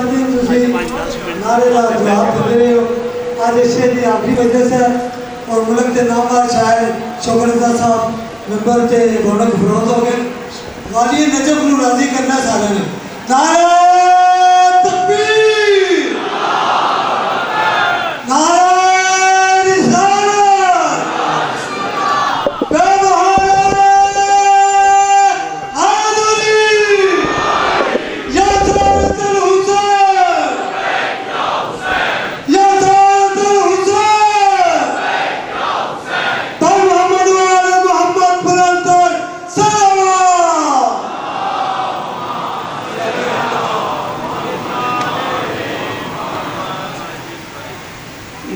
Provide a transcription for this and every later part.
पालती नारे का जवाब दे रहे हो। आज इसे की आपकी वजह से और मुल्क के नामवर शायर शोकरदा साहब मेंबर थे रौनक फरोज हो गए। वाली नजफ को राजी करना सारे ने नारे तकबीर नारे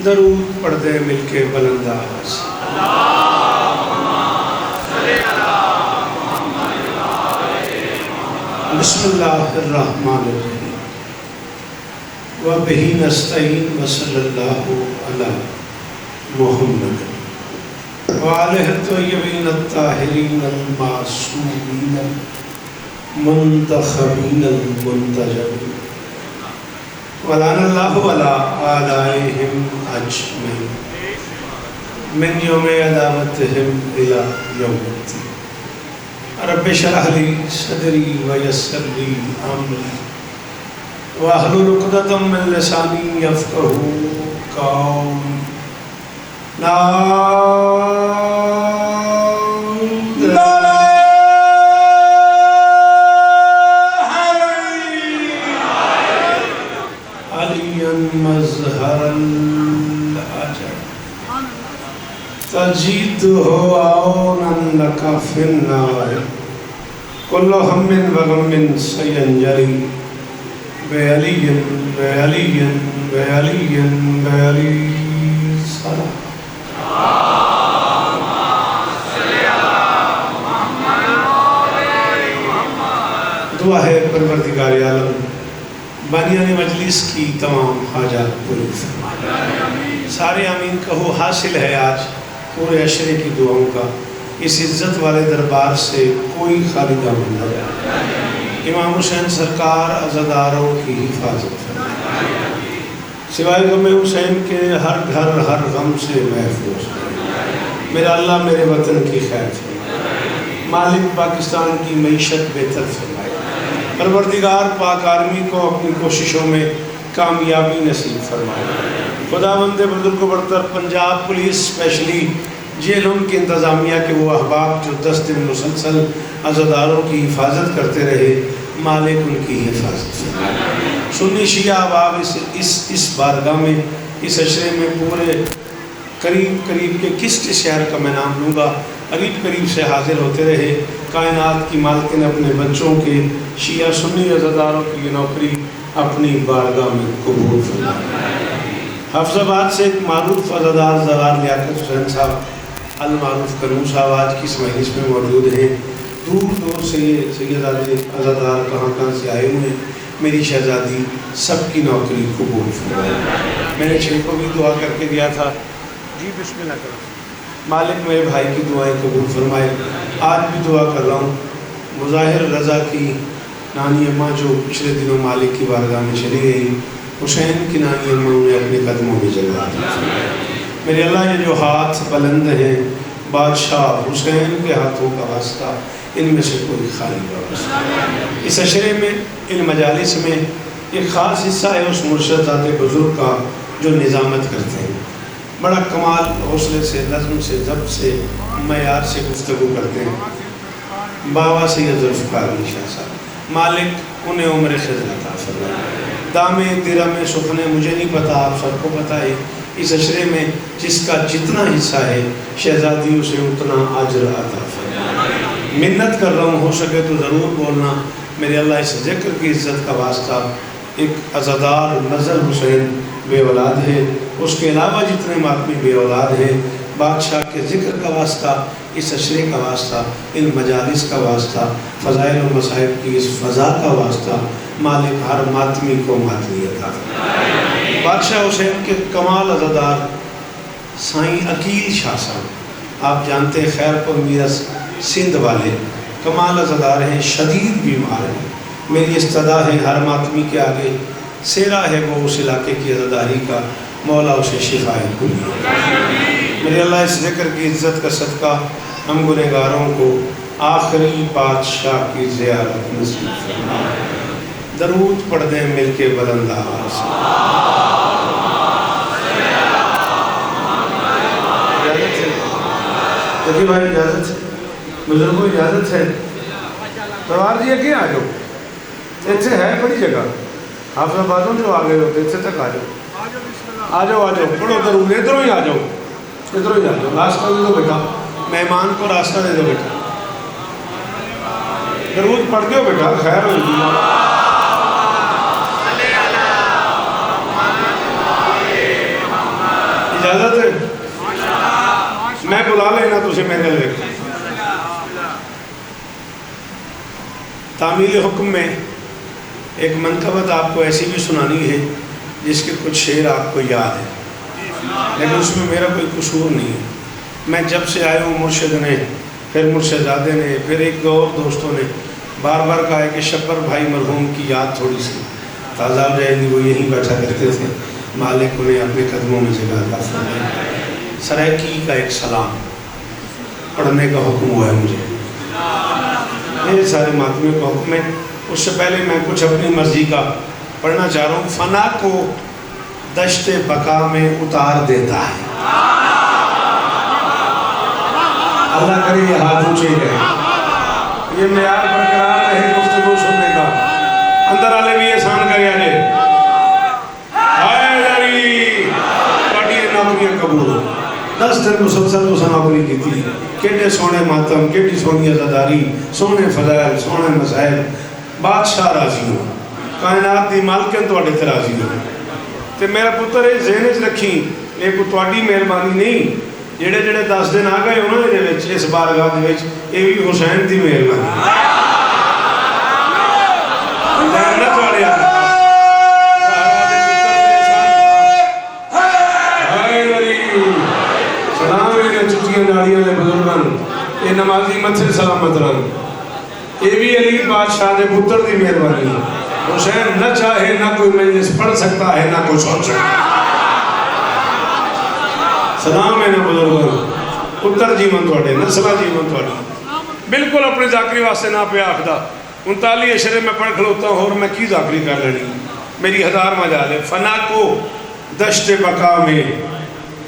दरूद पढ़ते मिलके बुलंद आवाज़ बिस्मिल्लाहिर्रहमानिर्रहीम व बिही नस्तईन व सल्लल्लाहु अला मुहम्मद व आलिहि तय्यबीन अत्ताहिरीन अल-मासूमीन मुंतखबीन अल-मुंतजबीन वलानल्लाहु अला आलाइहिम अजमईन मिन यौमि अदावतिहिम इला यौमिद्दीन। रब्बि शरह ली सदरी व यस्सिर ली अमरी वाहलुल उक़दतम मिन लिसानी यफ़क़हू क़ौली। ला तजीद हो आउनन लका फिन्नार कुल्लु हम्मिन व गम्मिन सयंजरी बेअलियन बेअलियन बेअलियन बेअली सलाम। दुआ है परवरदिगार आलम बानियाने मजलिस की तमाम हाजात पूरी फरमाए। सारे आमीन कहो। हासिल है आज पूरे अशरे की दुआओं का इस इज़्ज़त वाले दरबार से कोई खाली दामन न जाए। इमाम हुसैन सरकार अज़ादारों की हिफाजत फरमाए। सिवाय गम हुसैन के हर घर हर गम से महफूज है। मेरा अल्लाह मेरे वतन की खैर फरमाए। मालिक पाकिस्तान की मईशत बेहतर फरमाए। परवरदिगार पाक आर्मी को अपनी कोशिशों में कामयाबी नसीब फरमाए। खुदावंद बुजुर्ग बरतर पंजाब पुलिस स्पेशली जेलों की इंतज़ामिया के वो अहबाब जो 10 दिन मुसलसल अज़ादारों की हिफाजत करते रहे, मालिक उनकी हिफाजत फरमाए। सुन्नी शिया अहबाब इस बारगाह में इस अशरे में पूरे करीब करीब के किस शहर का मैं नाम लूँगा करीब करीब से हाजिर होते रहे। कायनात की मालकिन अपने बच्चों के शिया सुन्नी अज़ादारों की नौकरी अपनी बारगाह में कबूल फरमाए। हफ्ज़ाबाद से एक मारूफ अज़ादार ज़रार लियाकत हुसैन साहब अल मारूफ करूम साहब आज की इस मजलिस में मौजूद हैं। दूर दूर से ये सैयदादे अज़ादार कहाँ से आए हुए हैं। मेरी शहज़ादी सबकी नौकरी कबूल फरमाए। मैंने छः को भी दुआ करके दिया था जी बिस्मिल्लाह करो। मालिक मेरे भाई की दुआएं कबूल फरमाए। आज भी दुआ कर रहा हूँ मुज़ाहिर रज़ा की नानी अम्मा जो पिछले दिनों मालिक की बारगाह में चली गई, हुसैन की नानी अम्मा उन्हें अपने कदमों में जगह दी। मेरे अल्लाह ये जो हाथ बुलंद हैं बादशाह हुसैन के हाथों का वास्ता इनमें से कोई खाली न। इस अशरे में इन मजालिस में एक ख़ास हिस्सा है उस मुर्शदात बुज़ुर्ग का जो निज़ामत करते हैं। बड़ा कमाल हौसले से नज़्म से ज़ब्त से मयार से गुफ्तगू करते हैं। बाबा सैयद ज़ुल्फ़िकार अली शाह साहब मालिक उन्हें उम्र खिदमत अता फरमाए। दामे दिरमे सुखने मुझे नहीं पता, आप सबको पता है। इस अशरे में जिसका जितना हिस्सा है शहज़ादियों से उतना अजर अता फरमाए। मिन्नत कर रहा हूँ, हो सके तो ज़रूर बोलना। मेरे अल्लाह इस ज़िक्र की इज़्ज़त का वास्ता एक अज़ादार नज़र हुसैन बे औलाद है, उसके अलावा जितने मातमी बे औलाद हैं, बादशाह के ज़िक्र का वास्ता, इस अशरे का वास्ता, इन मजालिस का वास्ता, फ़ज़ाइल व मसाइब की इस फ़ज़ा का वास्ता, मालिक हर मातमी को मातमी अता फरमाए। बादशाह हुसैन के कमाल अज़ादार साईं अकील शाह साहब, आप जानते हैं खैरपुर मीरस सिंध वाले कमाल अज़ादार हैं, शदीद बीमार हैं। मेरी इस्तदा है हर मातमी के आगे सेरा है वो उस इलाके की अज़ादारी का, मौला उसे शिफाए कुल। मेरे अल्लाह इस ज़िक्र की इज़्ज़त का सदका हम गुनहगारों को आखिरी बादशाह की ज़ियारत नसीब फरमाए। दरूद पढ़ दें मिल के बुलंद आवाज़ से। इजाज़त है देखिए भाई, इजाज़त है बुजुर्गों, इजाज़त है। परिवार जी अगे आ जाओ, इतने है बड़ी जगह, हाफिज़ाबादों जो आ गए होते इतने तक आ जाओ, आ जाओ आ जाओ, पढ़ो दरूद, इधरों ही आ जाओ, इधरों ही आ जाओ। रास्ता दे दो बेटा, मेहमान को रास्ता दे दो बेटा, दरूद पढ़ दो बेटा, खैर होगी। इजाज़त है, मैं बुला लेना तुझे मेरे लिए। तामील हुक्म में एक मनकबत आपको ऐसी भी सुनानी है जिसके कुछ शेर आपको याद है, लेकिन उसमें मेरा कोई कसूर नहीं है। मैं जब से आया हूँ मुर्शिद ने, फिर मुर्शिदादे ने, फिर एक दो और दोस्तों ने बार बार कहा है कि शब्बर भाई मरहूम की याद थोड़ी सी ताज़ा हो जाएगी। वो यहीं बैठा करते थे, मालिक उन्हें अपने कदमों में जगह का फरमाया। सरायकी का एक सलाम पढ़ने का हुक्म हुआ है मुझे, मेरे सारे मातमियों का हुक्म है। उससे पहले मैं कुछ अपनी मर्जी का पढ़ना चाह रहा हूँ। फना को दश्ते बका में उतार देता है। अल्लाह करे ये हाथ ऊंचे रहे, ये मेयार बरकरार रहे गुफ्तगू सुनने का। अंदर वाले भी एहसान करे आजे, नौकरियां कबूल 10 दिन मुसलसल तो नौकरी की थी। केडे सोने मातम, केडी सोनी अज़ादारी, सोने फज़ाइल, सोने मसाइल। बादशाह राजी हो, कायनात की मालकिन तुहाडे ते राजी हो। तो मेरा पुत्र ये ज़हन च रखी, ये कोई तुहाडी मेहरबानी नहीं, जेड़े जेड़े 10 दिन आ गए हो ना इस बारगाह दे विच, ये भी हुसैन की मेहरबानी। नमाजी मथे सलामत रन, ये भी अली बादशाह के पुत्र की मेहरबानी। हुसैन न चाहे ना कोई मजलिस पढ़ सकता है, ना कोई सुन सकता। सलाम है ना बुजुर्गों, पुत्र जीवन थोड़े, नस्ल जीवन थोड़ी। बिल्कुल अपने जाकरी वास्ते ना पे आखदा 39 अशरे में पढ़ खलोता हूँ और मैं की जाकरी कर लेनी, मेरी 1000 मजाल है। फना को दश्ते बका में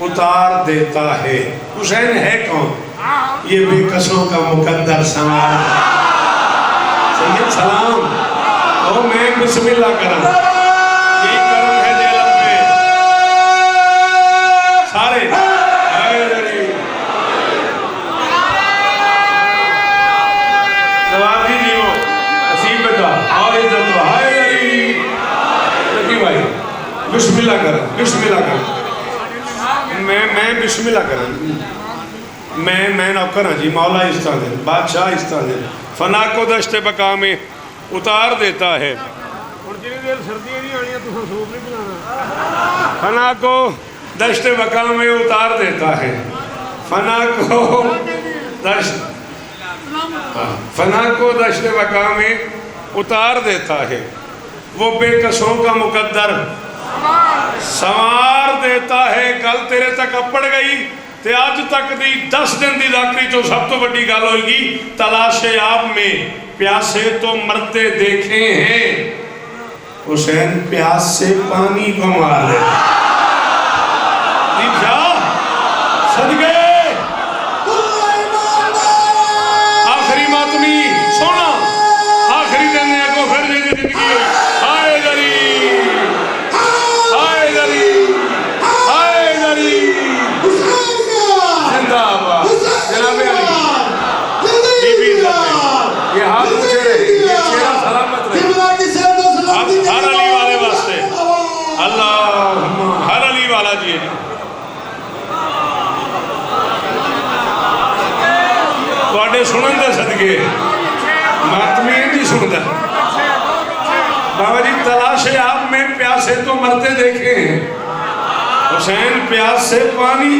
उतार देता है। हुसैन है कौन? ये बेकसों का मुकद्दर सवार। सैयद सलाम और मैं बिस्मिल्लाह करा, यही करम है जेलम पे सारे। नवाजी जी वो नसीब बेटा और इज्जत तो हाय लकी भाई, बिस्मिल्लाह करा, बिस्मिल्लाह करा। मैं बिस्मिल्लाह करा, मैं नौकर हाँ जी, मौला इस तरह दे, बादशाह इस तरह दे। फना को दश्ते बका में उतार देता है। फना को दश्ते बका में उतार देता है। फना को दश्ते बका में उतार देता है। वो बेकसों का मुकद्दर संवार देता है। कल तेरे तक अपड़ गई ते अज तक दी 10 दिन की जाकरी चो सब तो बड़ी गल होगी, तलाशे आप में प्यासे तो मरते देखे हैं। हुसैन प्यास से पानी को मार दे। सदके आखिरी मातमी सोना, आखिरी दिन को फिर जिंदगी हुई। हाय गरीब, हाय गरीब, हाय गरीब। ये हाथ ऊंचे रहे, ये चेहरा सलामत रहे। हर अली वाले वास्ते अल्लाह, हर अली वाला जी थोड़े सुनन दे सदके मातमी नहीं सुनता। बाबा जी तलाशे आप में प्यासे तो मरते देखे हैं। हुसैन प्यास से पानी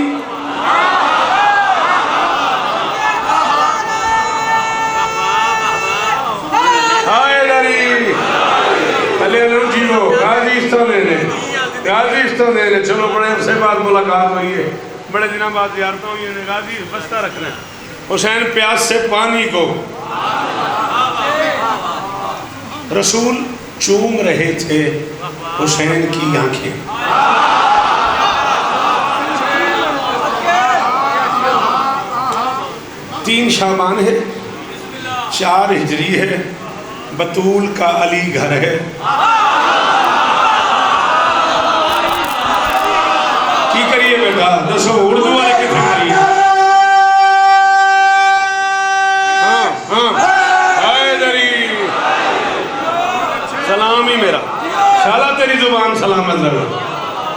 जीवो गाजी इस गाजी दे रहे। चलो बड़े अरसे बाद मुलाकात हुई है, बड़े दिनों बाद ज़ियारतें हुई हैं। गाजी बस्ता रखना है। हुसैन प्यास से पानी को रसूल चूम रहे थे हुसैन की आंखें। तीन शाबान है, 4 हिजरी है, बतूल का अली घर है। की करिए बेटा, दसो उर्दू वाले कितने करिए। हाँ हाँ हैदरी सलाम ही मेरा शाला, तेरी जुबान सलामत रहे।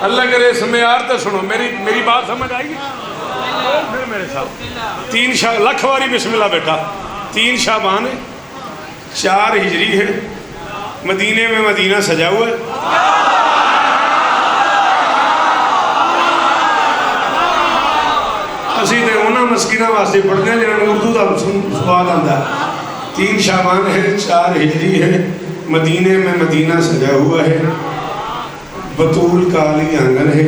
अल्लाह करे इसमें यार तो सुनो, मेरी बात समझ आएगी फिर मेरे साथ। 3 लख वारी बिस्मिल्लाह बेटा। 3 शाबान है, 4 हिजरी है, मदीने में मदीना सजा हुआ है। असी तो उन्होंने मस्किना वास्ते पढ़ते हैं जिन्होंने उर्दू का स्वाद आता है। 3 शाबान है, 4 हिजरी है, मदीने में मदीना सजा हुआ है, बतूल का अली आंगन है,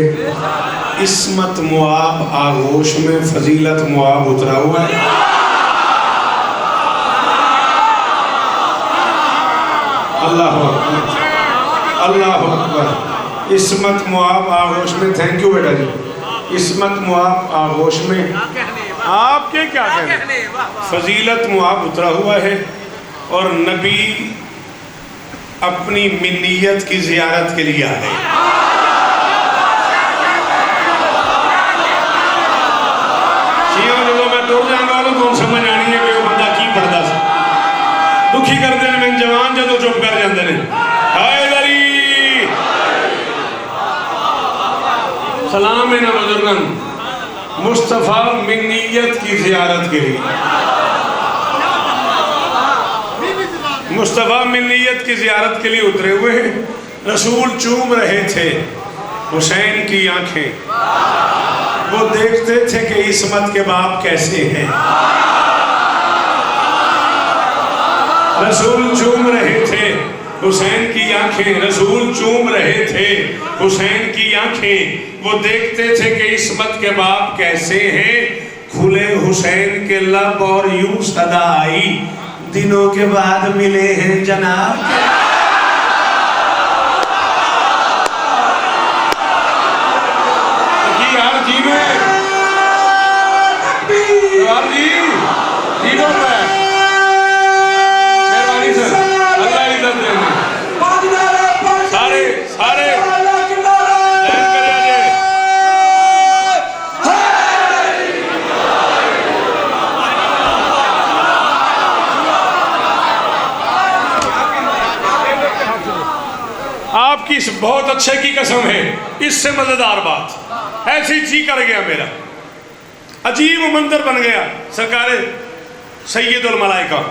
इस्मत मुआब आगोश में फजीलत मुआब उतरा हुआ है। अल्लाह अकबर, अल्लाह अकबर। इस्मत मुआब आगोश में, थैंक यू बेटा जी। इस्मत मुआब आगोश में आपके क्या कहने, फजीलत मुआब उतरा हुआ है। और नबी अपनी मिन्नियत की जियारत के लिए आ गए। जो मैं टुर जाऊंगा तो समझ आनी है कि वो बंदा की पढ़ता सा। दुखी करते हैं मैं जवान जो चुप कर जाते हैं। सलाम है ना बुजुर्गन, मुस्तफ़ा मिन्नियत की जियारत के लिए, मुस्तफ़ा मिन्नियत की जियारत के लिए उतरे हुए हैं। रसूल चूम रहे थे हुसैन की आंखें। वो देखते थे कि इस्मत के बाप कैसे हैं। रसूल चूम रहे थे हुसैन की आंखें, रसूल चूम रहे थे हुसैन की आंखें। वो देखते थे कि इस्मत के बाप कैसे हैं। खुले हुसैन के लब और यूं सदा आई, दिनों के बाद मिले हैं जनाब। यार जी में जीवन में मेहरबानी से अल्लाह इज्जत देने सारे सारे आपकी इस बहुत अच्छे की कसम है। इससे मजेदार बात, ऐसी जी कर गया मेरा, अजीब मंजर बन गया। सरकार सैयदुल मलाइका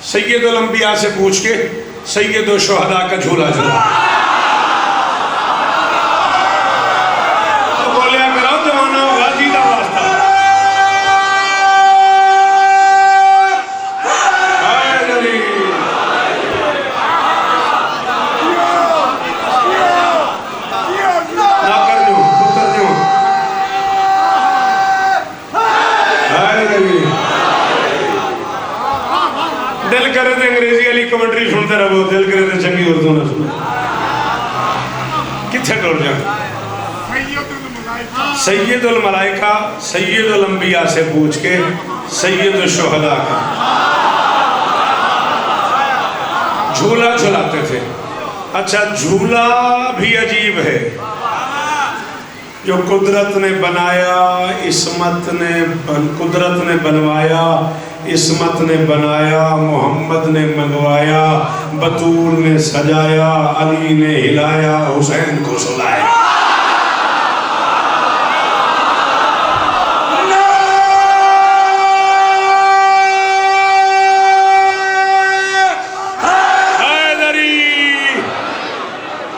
सैयदुल अंबिया से पूछ के सैयदुल शुहदा का झूला झूला। तो बोलिया करो जवाना गाजी का वास्ता। दिल करे थे अंग्रेजी वाली कमेंट्री सुनते रहो, दिल करे थे चंगी उर्दू ना सुनो। किथे टुर जाए। सैयदुल मलाइका सैयदुल अंबिया से पूछ के सैयदुल शुहदा का झूला झुलाते थे। अच्छा, झूला भी अजीब है जो कुदरत ने बनाया, इस्मत ने कुदरत ने बनवाया, इस्मत ने बनाया, मोहम्मद ने मंगवाया, बतूल ने सजाया, अली ने हिलाया, हुसैन को सुलाया।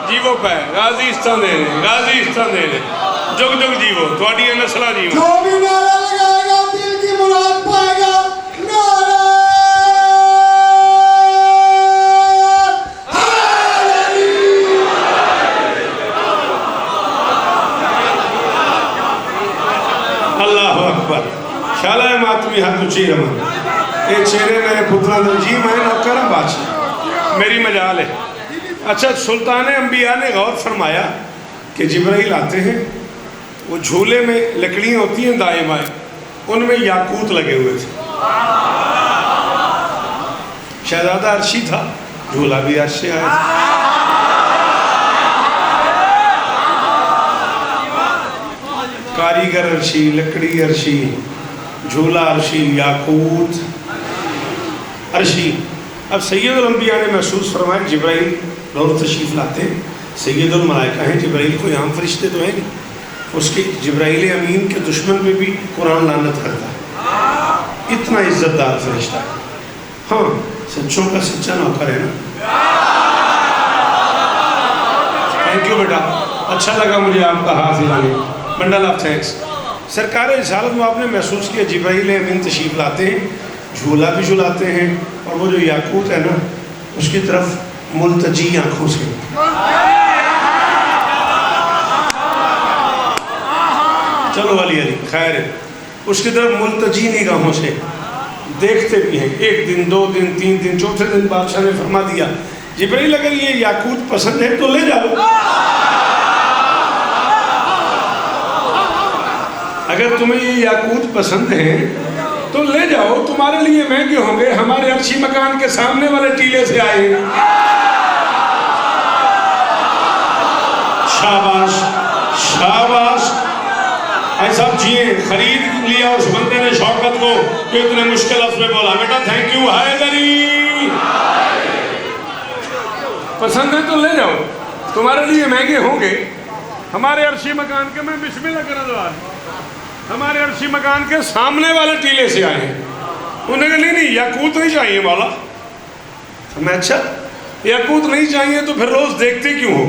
जीवो पे गाजीस्तान दे गाजीस्तान दे जुग जुग जीवो, थोड़ी नस्ल जीवो। जो भी नारा लगाएगा दिल की मुराद पाएगा। भी हाथ उच्ची रहा ये चेहरे मेरे पुत्रा दे जी मैं नौकर बादशाह मेरी मजाल है। अच्छा, सुल्तान अंबिया ने गौर फरमाया कि जिब्राइल आते हैं, वो झूले में लकड़ियाँ होती हैं दाएं बाएं, उनमें याकूत लगे हुए थे। शहजादा अर्शी था, झूला भी अर्श से आया था। कारीगर अर्शी, लकड़ी अर्शी, झूला अर्शी, याकूत अर्शी। अब सैयदुल अंबिया ने महसूस फरमाया जिब्राइल रोज़ तशरीफ़ लाते हैं, सैयदुल मलाइका हैं, जिब्राइल कोई आम फरिश्ते तो है नहीं। उसके जिब्राइल अमीन के दुश्मन पे भी कुरान लानत करता है, इतना इज्जतदार फरिश्ता है। हाँ, सच्चों का सच्चा नौकर है ना। थैंक यू बेटा, अच्छा लगा मुझे आपका हाथ हिलाने, बंडल ऑफ थैंक्स। सरकार रिसालत में आपने महसूस किया जिब्राइल अमीन तशरीफ़ लाते हैं, झूला भी झुलाते हैं, और वो जो याकूत है ना उसकी तरफ मुल्तजी आंखों से चलो वाली अली खैर है, उसकी तरफ मुल्तजी निगाहों से देखते भी हैं। एक दिन, 2 दिन, 3 दिन, चौथे दिन बादशाह ने फरमा दिया जिब्राइल अगर ये याकूत पसंद है तो ले जाओ, अगर तुम्हें ये याकूत पसंद है तो ले जाओ, तुम्हारे लिए महंगे होंगे, हमारे अर्शी मकान के सामने वाले टीले से आए हैं। शाबाश शाबाश, ऐसा जिए खरीद लिया उस बंदे ने शौकत को कि इतने मुश्किल लफ्ज़ में बोला बेटा थैंक यू हैदरी, पसंद है तो ले जाओ, तुम्हारे लिए महंगे होंगे, हमारे अर्शी मकान के मैं बिस्मिल्लाह कर दवा हमारे अर्शी मकान के सामने वाले टीले से आए हैं। उन्होंने कहा नहीं याकूत नहीं चाहिए मौला। तो मैं अच्छा याकूत नहीं चाहिए तो फिर रोज देखते क्यों हो?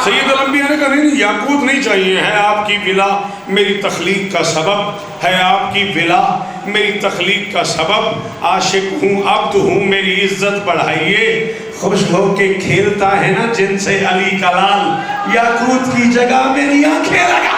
सैयदुल अंबिया ने कहा नहीं याकूत नहीं चाहिए, है आपकी विला मेरी तख्लीक का सबब, है आपकी विला मेरी तख्लीक का सबब, आशिक हूँ अब्द हूँ मेरी इज्जत बढ़ाइए, खुश हो के खेलता है ना जिनसे अली का लाल, याकूत की जगह मेरी आंखें लगा।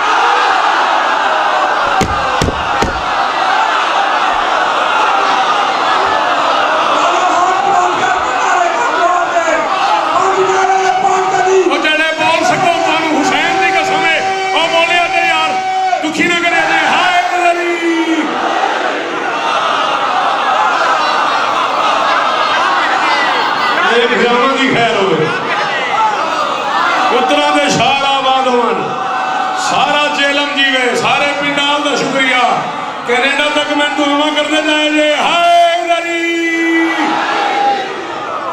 सारा जेलम जीवे, सारे पिंडाल का शुक्रिया, कनाडा तक मैं दुआ करने जाए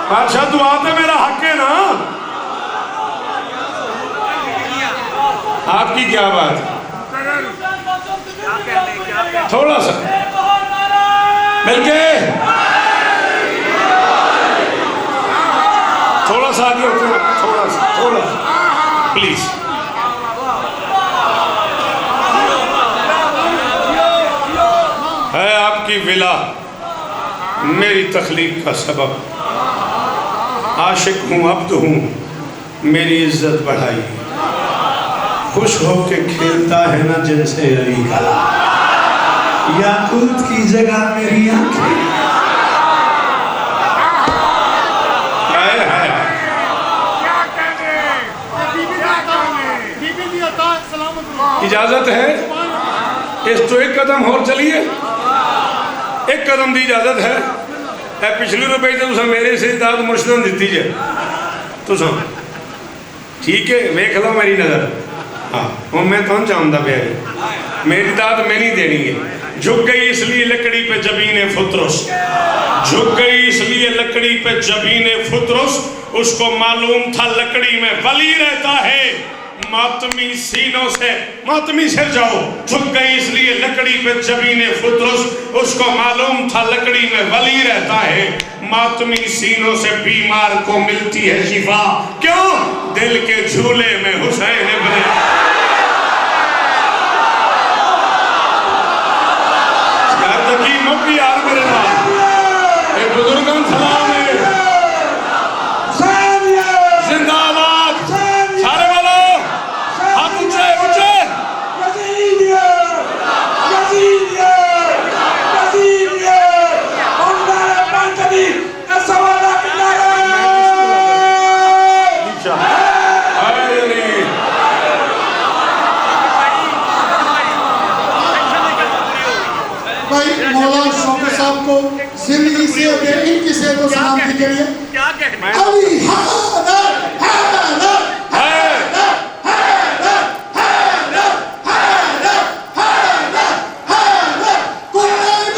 बादशाह दुआ तो मेरा हक है ना। आपकी क्या बात, थोड़ा सा मिलके थोड़ा सा आगे होते, थोड़ा प्लीज। है आपकी विला मेरी तख्लीक का सबब, आशिक हूँ अब्द हूँ मेरी इज्जत बढ़ाई, खुश हो के खेलता है ना जिनसे अली का, याकूत की जगह मेरी आंखें। इजाजत है इस तो एक कदम और चलिए, एक कदम की इजाजत है। पिछले रुपए तो मेरे से दाद मुर्शद दी जे तुम ठीक है, वेख लो मेरी नज़र। हाँ हूँ मैं तो चाहता प्यारे, मेरी दाद मैं नहीं देनी है। झुक गई इसलिए लकड़ी पे जबीने फुतरुस, झुक गई इसलिए लकड़ी पे जबीने फुतरुस, उसको मालूम था लकड़ी में वली रहता है, मातमी सीनों से मातमी सिर जाओ। झुक गई इसलिए लकड़ी पे जबीने फुतरुस, उसको मालूम था लकड़ी में वली रहता है, मातमी सीनों से बीमार को मिलती है शिफा, क्यों? दिल के झूले में हुसैन इब्ने यार मेरे नाम एक बुजुर्गन सलाम है, जिंदाबाद, सारे वालों हाथ ऊंचे ऊंचे। शेर को सलामती के लिए क्या कहने अली हैदर हैदर हैदर हैदर हैदर हैदर हैदर हैदर कुर्बान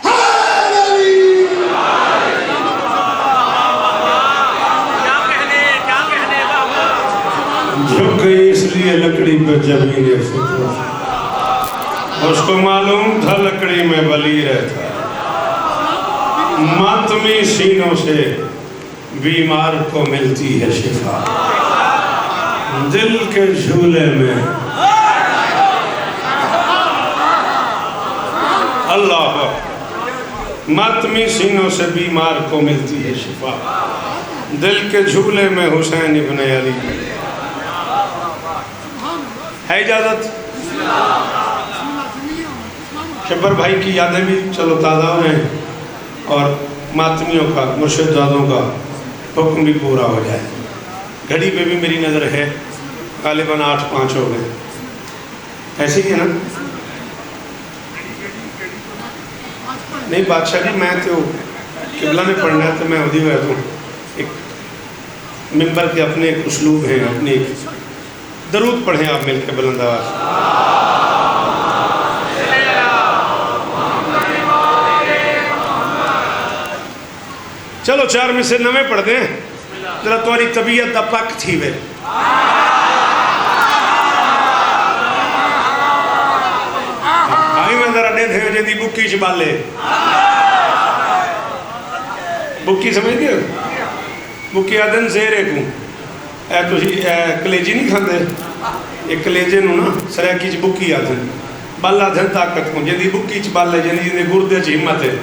हैदरी। क्या कहने बाबा झुक गई इसलिए लकड़ी पे जमीन फितरत, उसको मालूम था लकड़ी में बली रहता है। मातमी सीनों से बीमार को मिलती है शिफा, दिल के झूले में अल्लाह, मातमी सीनों से बीमार को मिलती है शिफा, दिल के झूले में हुसैन इब्न अली। है इजाजत? शब्बर भाई की यादें भी चलो ताज़ा हो जाए और मातमियों का, मुर्शिदादों का हुक्म भी पूरा हो जाए। घड़ी पे भी मेरी नज़र है, गालिबन 8-5 हो गए, ऐसे ही है ना? नहीं बादशाह जी, मैं तो किबला में पढ़ना है तो मैं उदी हुआ हूँ। एक मिंबर के अपने एक उसलूब हैं, अपने एक दरूद पढ़ें आप मिलकर बुलंद आवाज़। चलो 4 में से 9 पढ़ दें जरा, तुम्हारी तबीयत दा पक थी वे। भाई मैं जरा दे थे जी बुक्की च बाले, बुक्की समझ गए? बुक्की आदन जेरे को ए तुसी कलेजी नहीं खाते, एक कलेजे नू ना सरैकी च बुक्की आदन, बल आदन ताकत को, जिंदी बुक्की च बल है, जिंदी गुर्दे च हिम्मत है,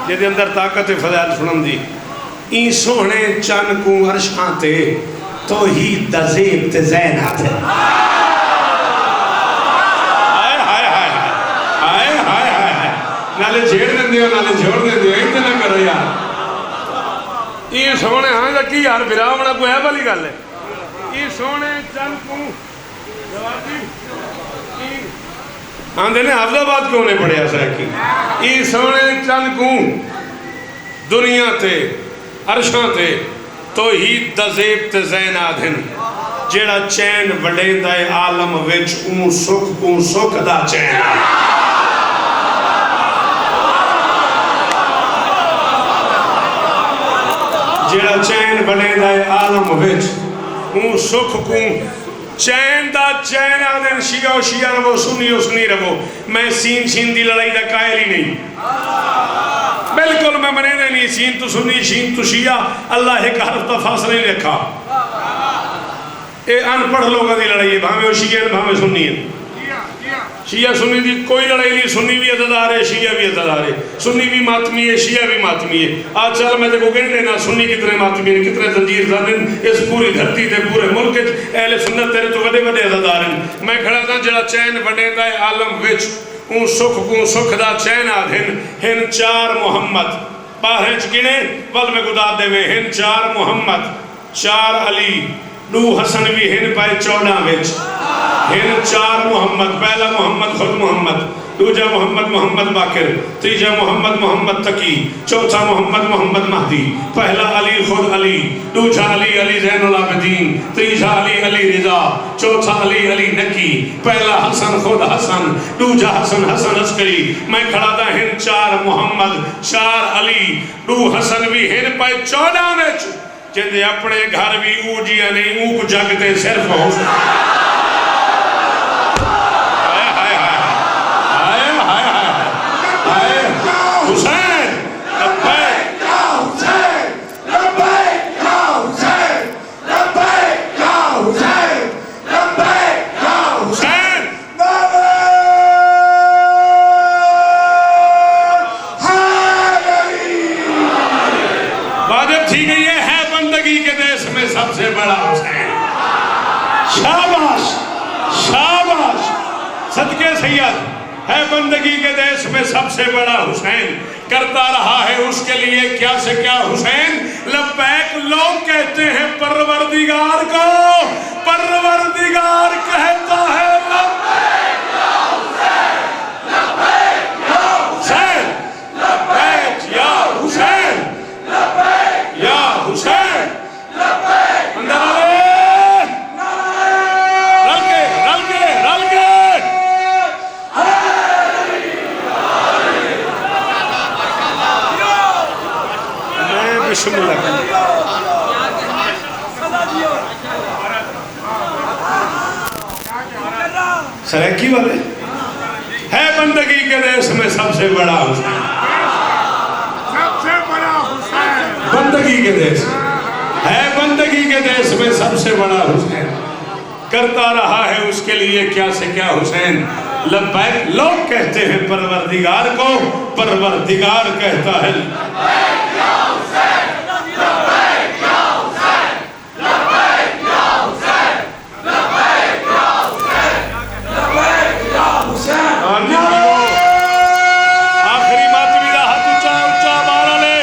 जिहदे अंदर ताकत है फज़ाइल सुनन दी। ई सोहने चन को अरशां ते तो ही तज़ीब ते ज़ैनात है। हाय हाय हाय हाय हाय हाय, नाले छेड़ देंदे हो नाले छोड़ देंदे हो, इतना ना करो यार। ई सोहने हाँ दा की यार बिरावना कोई है वाली गल है। ई सोहने चन को जवाबी आंदे ने हफ्जाबाद क्यों नहीं पढ़िया सरैकी। ई सोने चंद को दुनिया ते अरशां ते तो ही दज़ेब ते ज़ैनादिन, जेड़ा चैन वडेंदा है आलम विच ऊं सुख को सुख दा चैन। जेड़ा चैन वडेंदा है आलम विच ऊं सुख को चैन दा चैन आदन। शिया और शिया रवो, सुन्नी और सुन्नी रवो। मैं सीन शीन दी लड़ाई दा कायल ही नहीं, बिल्कुल मैं मने नहीं। सीन तो सुन्नी शीन तो शिया, अल्लाह एक हरफ का फासला नहीं रखा। ये अनपढ़ लोगों की लड़ाई है, भावे वो शिया भावे सुन्नी है। शिया सुन्नी की कोई लड़ाई नहीं, सुन्नी भी अदादार है, शिया भी अदादार है, सुन्नी भी मातमी है, शिया भी मातमी है। आज चल मैं देखो कहने ना सुन्नी कितने मातमी ने, कितने जंजीर जाने इस पूरी धरती ते पूरे मुल्क अहले सुन्नत तेरे तो बड़े बड़े अदादार हैं। मैं खड़ा था जरा चैन वडेंदा है आलम विच ऊं सुख को सुख दा चैन आधिन। हिन 4 मुहम्मद 12 च गिने वल में गुदा देवे। हिन 4 मुहम्मद 4 अली 2 हसन भी हिन पाए 14 विच। हिन 4 मुहम्मद, पहला मुहम्मद खुद मुहम्मद, दूजा मुहम्मद मोहम्मद बाकिर, तीजा मुहम्मद मोहम्मद तकी, चौथा मुहम्मद मोहम्मद महदी, पहला अली खुद अली, दूजा अली अली ज़ैनुल आबिदीन, तीजा अली अली रिजा, चौथा अली अली नकी, पहला हसन खुद हसन, दूजा हसन हसन अस्करी। मैं खड़ा था हिन 4 मुहम्मद 4 अली 2 हसन भी हिन पाए 14 विच, जिंदे अपने घर भी ऊजिया नहीं ऊक जगते सिर्फ हो। सबसे बड़ा हुसैन, शाबाश शाबाश, सदके सैयद है बंदगी के देश में सबसे बड़ा हुसैन। करता रहा है उसके लिए क्या से क्या हुसैन। लब्बैक लोग कहते हैं परवरदिगार को, परवरदिगार कहता है लब्बैक या हुसैन, लब्बैक या बिस्मिल्लाह। सराकी वाले है बंदगी के देश में सबसे बड़ा हुसैन, सबसे बड़ा हुसैन, बंदगी के देश है, बंदगी के देश में सबसे बड़ा हुसैन, करता रहा है उसके लिए क्या से क्या हुसैन। लब्बैक लोग कहते हैं परवरदिगार को, परवरदिगार कहता है आखिरी मातमी दा हाथ ऊंचा ऊंचा बारा ले।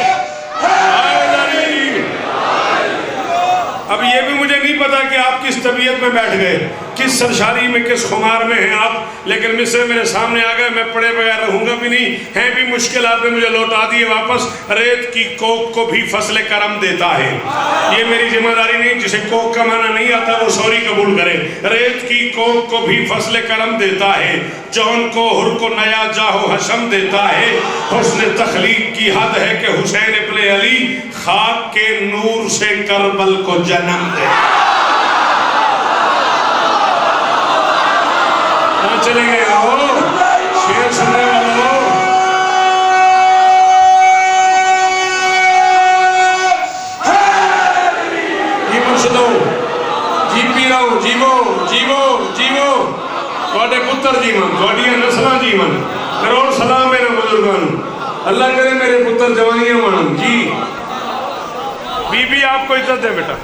अब ये भी मुझे नहीं पता कि आप किस तबीयत में बैठ गए, किस सरशारी में, किस खुमार में हैं आप, लेकिन मिस्र मेरे सामने आ गए, मैं पढ़े बगैर रहूंगा भी नहीं। हैं भी मुश्किल, आपने मुझे लौटा दिए वापस। रेत की कोक को भी फसले करम देता है, ये मेरी जिम्मेदारी नहीं। जिसे कोक का माना नहीं आता वो सॉरी कबूल करे। रेत की कोक को भी फसले करम देता है, जौन को हुर को नया जाहो हशम देता है। हुस्न तखलीक की हद है कि हुसैन इब्ने अली खाक के नूर से करबल को जन्म दे। चले गए हो शेर सुनने वालों, जी मुर्शदो जी पी रहो, जीवो जीवो जीवो, थोड़े पुत्र जीवन, थोड़िया नस्ल जीवन, करोड़ सलाम मेरे बुजुर्गों। अल्लाह करे मेरे पुत्र जवानियां मानन जी। बीबी आपको इज्जत दे बेटा।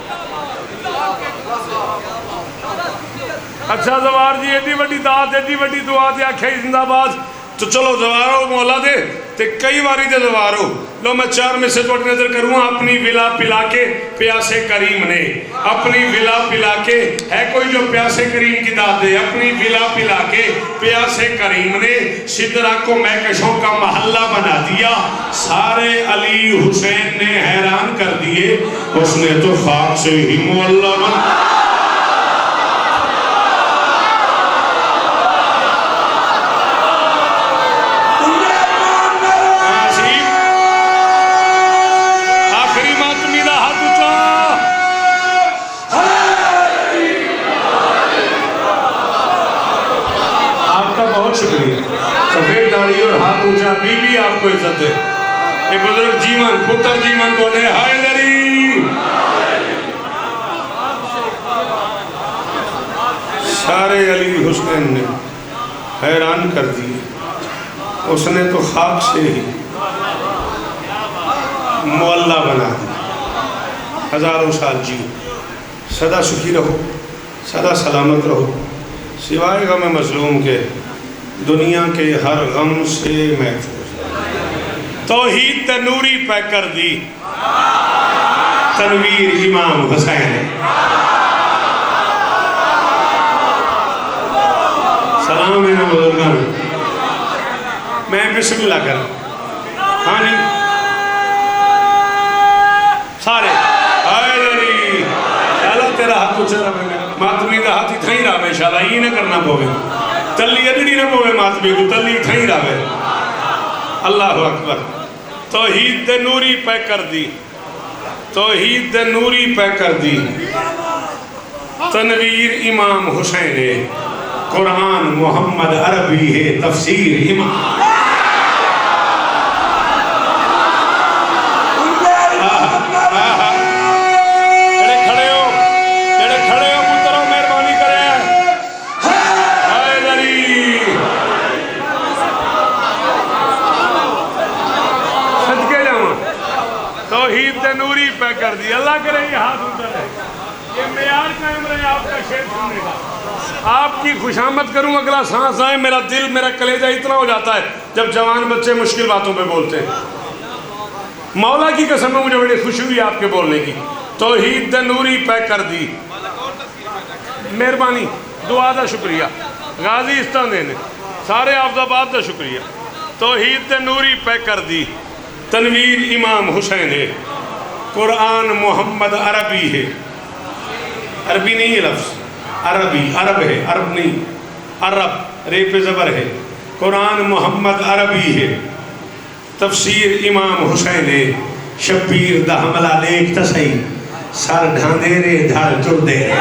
अच्छा जवार जी एडी वड्डी दात, एडी वड्डी दुआ ते आखे जिंदाबाद। तो चलो जवारो मौला दे ते कई बारी ते जवारो लो। मैं चार में से थोड़ी नजर करूँगा। अपनी विला पिला के प्यासे करीम ने, अपनी विला पिला के, है कोई जो प्यासे करीम की दात दे? अपनी विला पिला के प्यासे करीम ने सिदरा को महकशों का महल्ला बना दिया। सारे अली हुसैन ने हैरान कर दिए, उसने तो खाक से ही मोहल्ला बना। सफेद दाढ़ी और हाथ ऊंचा, बीबी आपको इज्जत दे। ये बुजुर्ग जीवन, पुत्र जीवन बोले हैदरी। सारे अली हुसैन ने हैरान कर दिए, उसने तो खाक से ही मोहल्ला बना दिया। हजारों साल जियो, सदा सुखी रहो, सदा सलामत रहो, सिवाय गम मजलूम के दुनिया के हर गम से महफूज। तौहीद तनूरी पे कर दी तनवीर इमाम हुसैन। सलाम है ना बुजुर्गों, मैं बिस्मिल्लाह कर। हाँ जी सारे हैदरी, चलो तेरा हाथ ऊंचा रहे, मातमी का हाथ इतना ही रहा, इंशाल्लाह ये ना करना पोवे, तल्ली अदड़ी न पोवे मातमी को, तल्ली थई रहे। अल्लाह अकबर। तौहीद दे नूरी पे कर दी, तौहीद दे नूरी पे कर दी तनवीर इमाम हुसैन है। कुरान मोहम्मद अरबी है, तफसीर इमाम। नूरी पे कर दी। अल्लाह करे ये हाथ ऊपर है, ये मेयार कायम रहे आपका शेर सुनने का। आपकी खुशामद करूं, अगला सांस आए, मेरा दिल, मेरा कलेजा इतना हो जाता है जब जवान बच्चे मुश्किल बातों पे बोलते हैं। मौला की कसम में मुझे बड़ी खुशी हुई आपके बोलने की। तौहीद द नूरी पे कर दी, मेहरबानी, दुआ का शुक्रिया, गाजी इस्तान देने, सारे आफदाबाद का शुक्रिया। तौहीद द नूरी पे कर दी तनवीर इमाम हुसैन है। कुरान मोहम्मद अरबी है, अरबी नहीं है लफ्ज़, अरबी, अरब है, अरब नहीं, अरब रे पे ज़बर है। कुरान मोहम्मद अरबी है, तफसीर इमाम हुसैन है। शब्बीर दा हमला देख तो सही सर ढांदे रे धड़ टुरदे रे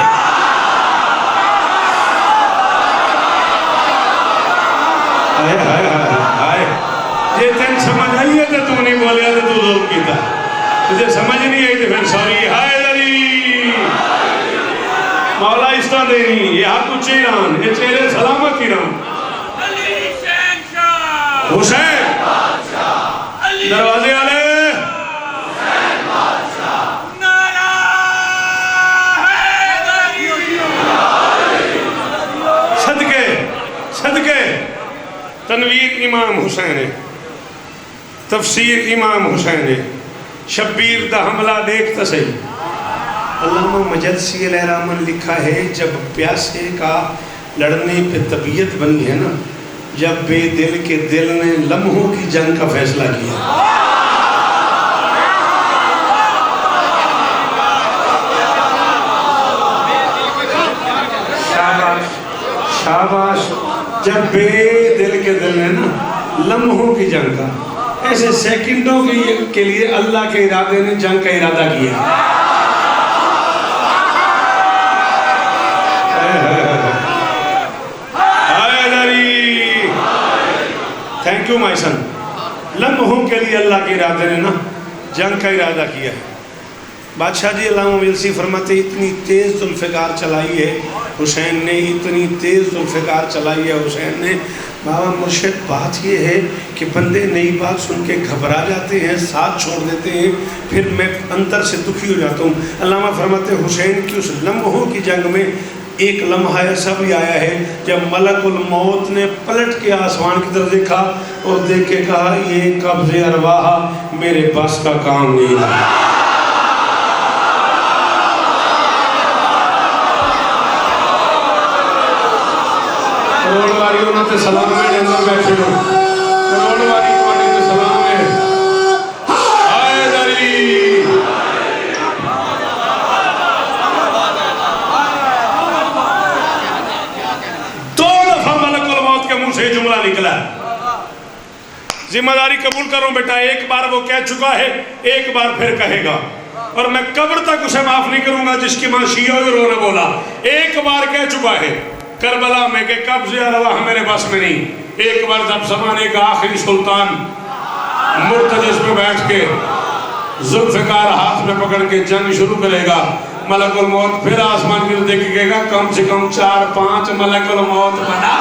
हाय हाय हाय ये तेन समझ आई है तो तू नहीं बोलिया तो तू लोग कीता तुझे समझ नहीं आई तो फिर सॉरी हाय दरी मौला इस तरह देनी ये हाथ ऊंचे ईरान ये चेहरे सलामत ईरान हुसैन दरवाजे वाले सदके सदके तनवीर इमाम हुसैन है तफसीर इमाम हुसैन है शब्बीर दा हमला देख तो सही अल्लामा मजलसी अलैहिर्रहमान लिखा है जब प्यासे का लड़ने पे तबीयत बनी है ना जब बेदिल के दिल ने लम्हों की जंग का फैसला किया शाबाश शाबाश जब बेदिल के दिल ने ना लम्हों की जंग का ऐसे सेकंडों के लिए अल्लाह के इरादे ने जंग का इरादा किया थैंक यू माई सन लम्हों के लिए अल्लाह के इरादे ने ना जंग का इरादा किया है बादशाह जी अल्लामा मजलसी फरमाते इतनी तेज़ जुल्फ़िकार चलाई है हुसैन ने इतनी तेज़ जुल्फ़िकार चलाई है हुसैन ने बाबा मुर्शिद बात ये है कि बंदे नई बात सुन के घबरा जाते हैं साथ छोड़ देते हैं फिर मैं अंदर से दुखी हो जाता हूँ अल्लामा फरमाते हुसैन की उस लम्हों की जंग में एक लम्हा ऐसा भी आया है जब मलकुल मौत ने पलट के आसमान की तरफ देखा और देख के कहा ये कब्ज़े अरवाह मेरे बस का काम नहीं रहा करोड़ वारी उन्होंने सलाम में अंदर बैठे हो करोड़ वारी तुम्हारे सलाम में हाय दरी से जुमला निकला जिम्मेदारी कबूल करो बेटा एक बार वो कह चुका है एक बार फिर कहेगा और मैं कब्र तक उसे माफ नहीं करूंगा जिसकी मां शिया ने बोला एक बार कह चुका है करबला में कि कब्ज़े अरवाह मेरे बस में नहीं एक बार जब जमाने का आखिरी सुल्तान मुर्तजिस पे बैठ के जुल्फ़िकार हाथ में पकड़ के जंग शुरू करेगा मलकुल मौत फिर आसमान की देखेगा कम से कम 4-5 मलकुल मौत बना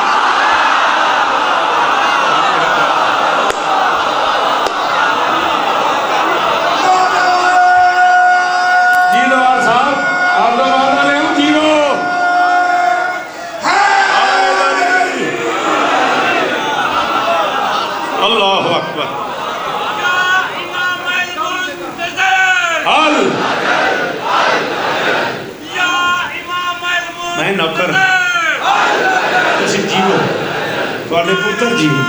मैं नौकर तुसी जीवो तुहाडे पुत्र जीवो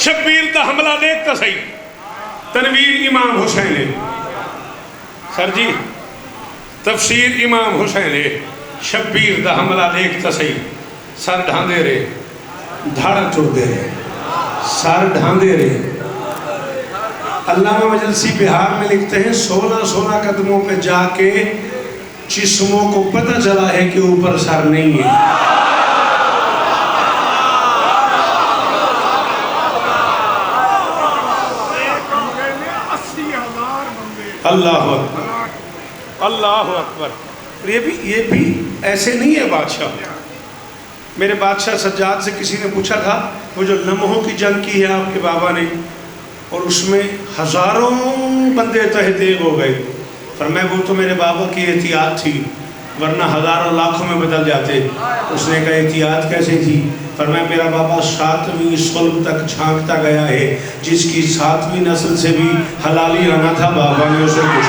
शब्बीर दा हमला देख तो सही तनवीर इमाम हुसैन है सर जी तफसीर इमाम हुसैन है शब्बीर दा हमला देख तो सही सर ढांदे रे धड़ टुरदे रे सर ढांदे रे अल्लामा मजलसी बिहार में लिखते हैं 16 कदमों पे जाके जिस्मों को पता चला है कि ऊपर सर नहीं है अल्लाह अकबर अल्लाह अकबर ये भी ऐसे नहीं है बादशाह मेरे बादशाह सज्जाद से किसी ने पूछा था वो जो लम्हों की जंग की है आपके बाबा ने और उसमें हज़ारों बंदे तहतेग हो गए पर मैं वो तो मेरे बाबा की एहतियात थी वरना हज़ारों लाखों में बदल जाते उसने कहा एहतियात कैसे थी पर मैं मेरा बाबा 7वीं सुल्ब तक झांकता गया है जिसकी 7वीं नस्ल से भी हलाली आना था बाबा ने उसे कुछ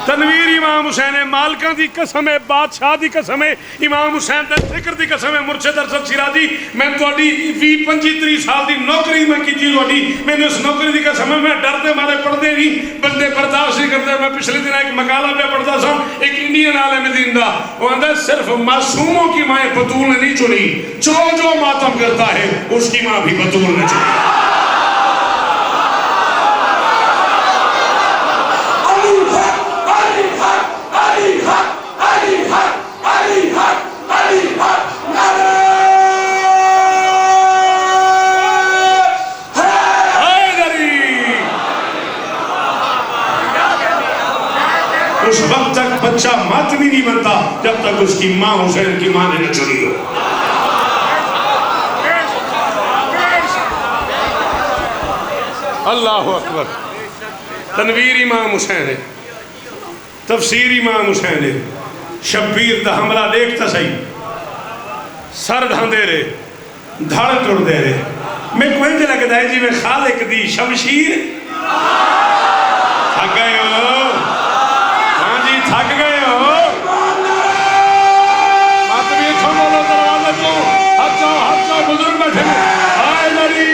तनवीर इमाम इमाम हुसैन है मालका की कसम है बादशाह की कसम है इमाम हुसैन के जिक्र की कसम है मुर्शिद अरशद शिराजी मैं थोड़ी 20-25-30 साल की नौकरी मैं की थोड़ी मैंने उस नौकरी की कसम है मैं डरते मारे पढ़ते नहीं बंदे बर्दाश्त नहीं करते मैं पिछले दिन एक मकाला पे पढ़ता था एक इंडियन आलम दीन का वो आंदा सिर्फ मासूमों की माँ बतूल ने नहीं चुनी जो मातम करता है उसकी माँ भी बतूल ने चुनी उस वक्त तक बच्चा मातमी नहीं बनता जब तक उसकी माँ हुसैन की माँ ने न चुनी हो अल्लाह अकबर तनवीर इमाम हुसैन है तफसीर इमाम हुसैन है शब्बीर दा हमला देखता सही सर धांदे रहे धड़ तुरदे रहे मैं कोई लगता है जिवें खालिक दी शमशीर थक गए हो हाँ जी थक गए हो मातमी छोड़ो दरवाजे तो हट जाओ बुजुर्ग बैठे हाय लड़ी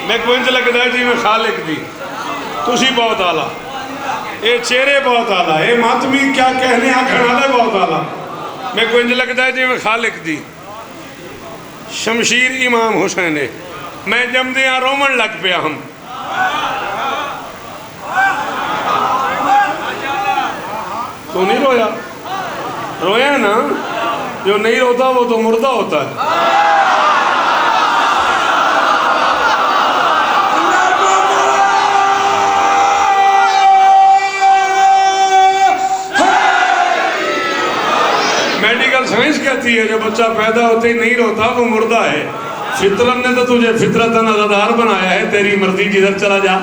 मैं कोई लगता है जी मैं खालिक दी तुसी बहुत आला ये चेहरे बहुत आला ये मातमी क्या कहने आखण वाले बहुत आला मैं कोई लगता है जी मैं खालिक दी शमशीर इमाम हुसैन है मैं जमदियाँ रोमन लग पिया हम तो नहीं रोया रोया ना जो नहीं रोता वो तो मुर्दा होता है मेडिकल साइंस कहती है जो बच्चा पैदा होते ही नहीं रोता वो मुर्दा है फितरत ने तो तुझे फितरतन आज़ादार बनाया है तेरी मर्जी जिधर चला जा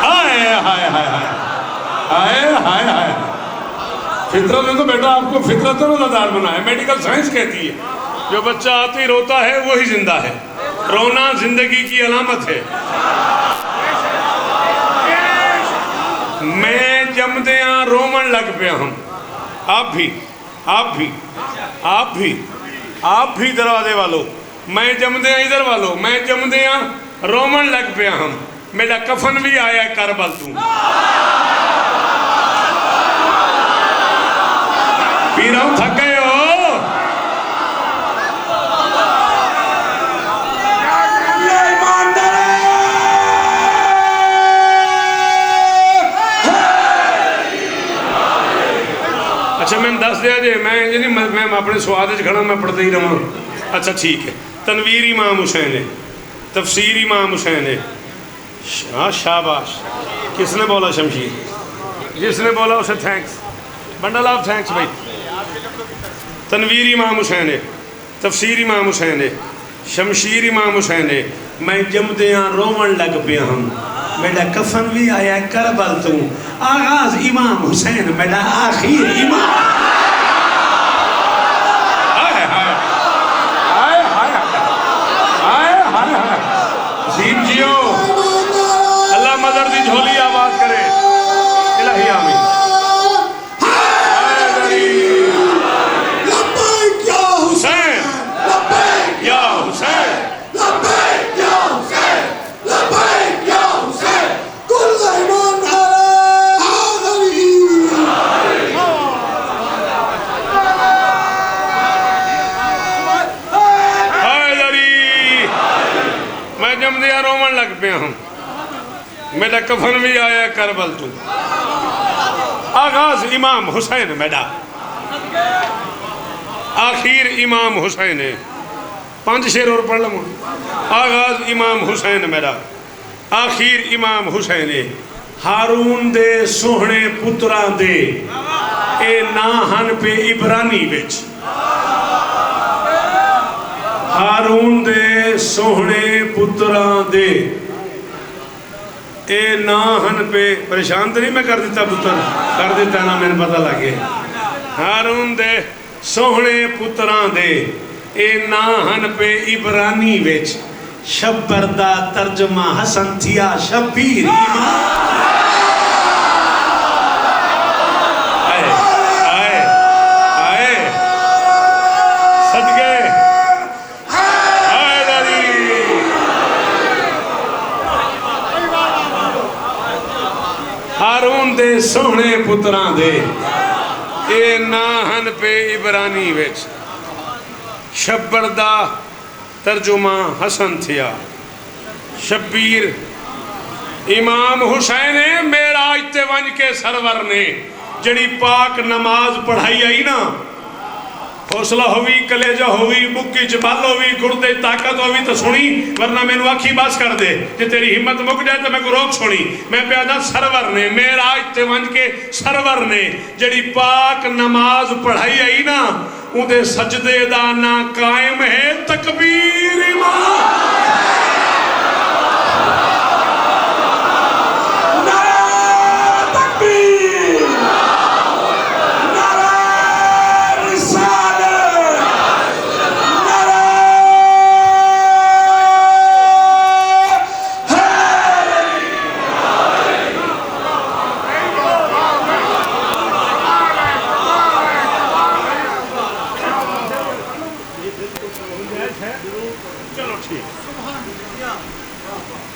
हाय हाय हाय हाय हाय हाय हाय फितरत ने तो बेटा आपको फितरतन आज़ादार बनाया मेडिकल साइंस कहती है जो बच्चा आते ही रोता है वही जिंदा है रोना जिंदगी की अलामत है मैं जमदियाँ रोमन लग पिया हम आप भी दरवाजे वालों मैं जमदियाँ इधर वालों मैं जमदियाँ रोमन लग पिया हम मेरा कफन भी आया करबल तू पी रहा हूँ थक गए हो अच्छा मैंने दस दिया जे मैं अपने स्वाद खड़ा मैं पढ़ते ही रहा अच्छा ठीक है तनवीर इमाम हुसैन है तफसीर इमाम हुसैन है हाँ शाबाश किसने बोला शमशीर जिसने बोला उसे थैंक्स बंडल ऑफ थैंक्स भाई तनवीर इमाम हुसैन है तफसीर इमाम हुसैन है शमशीर इमाम हुसैन है मैं जमदियाँ रोमन लग पिया हम मेरा कफन भी आया करबल तू आगाज इमाम हुसैन मेरा आखिर इमाम जीव जियो अल्लाह मदर दी झोली आवाज करे इलाही आमीन रोमन लग पिया हूँ मेरा कफन भी आया करबल तू आगाज इमाम हुसैन मेरा आखिर इमाम हुसैन है 5 शेर और पढ़ लूँ आगाज इमाम हुसैन मेरा आखिर इमाम हुसैन है हारून दे सोहने पुत्रा दे ए नाहन पे इब्रानी विच हारून दे सोहने पुत्रा दे ए नाहन पे परेशान तो नहीं मैं कर देता पुत्र कर देता ना मैंने पता लगे हारून दे सोहने पुत्रा दे ए नाहन पे इब्रानी विच शब्बर दा तर्जुमा हसन थिया शबीर इमाम। आए आए आए सदके आए दरी हारून दे सोहने पुत्रां दे ए नाहन पे इबरानी विच शब्बर दा तर्जुमा हसन थिया शबीर इमाम हुसैन मेराज ते वंज के सरवर ने जड़ी पाक नमाज पढ़ाई आई ना हौसला होवी कलेजा होवी बुक्की च बल होवी गुर्दे ताकत होवी तो सुनी वरना मैनू आखी बस कर दे जे तेरी हिम्मत मुक जाए तो मैं को रोक सुनी मैं प्यादा सरवर ने मेराज ते वंज के सरवर ने जड़ी पाक नमाज पढ़ाई आई ना उदे सजदे दा ना कायम है तकबीर इमाम।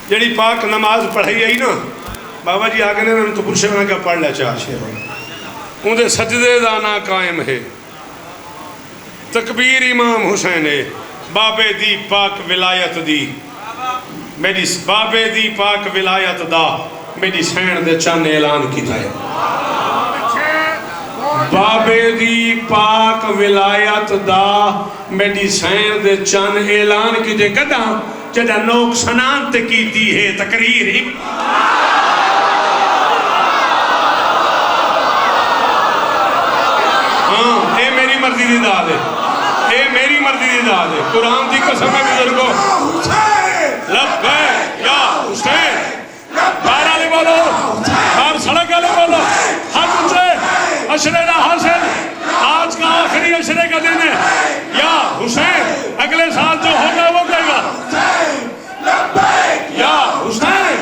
जड़ी पाक नमाज पढ़ाई आई ना बाबा जी आगे ने तो पुछे मैं क्या पढ़ लिया चार शेर उनके सजदे का ना कायम है तकबीर इमाम हुसैन है बाबे दी पाक विलायत दी मेरी बाबे दी पाक विलायत दा मेरी सैन दे चन ऐलान किया है बाबे दी पाक विलायत दा मेरी सैन दे चन ऐलान किते कदा जदा नोक सनान ते कीती है तकरीर हाँ ये मेरी मर्जी दी दाद है ये मेरी मर्जी दी दाद है कुरान दी कसम है बुजुर्गो लब्बैक या हुसैन बाहर वाले बोलो बाहर सड़क वाले बोलो हाथ ऊंचे अशरे ना हासिल आज का आखिरी अशरे का दिन है या हुसैन अगले साल जो होगा वो कहेगा या हुसैन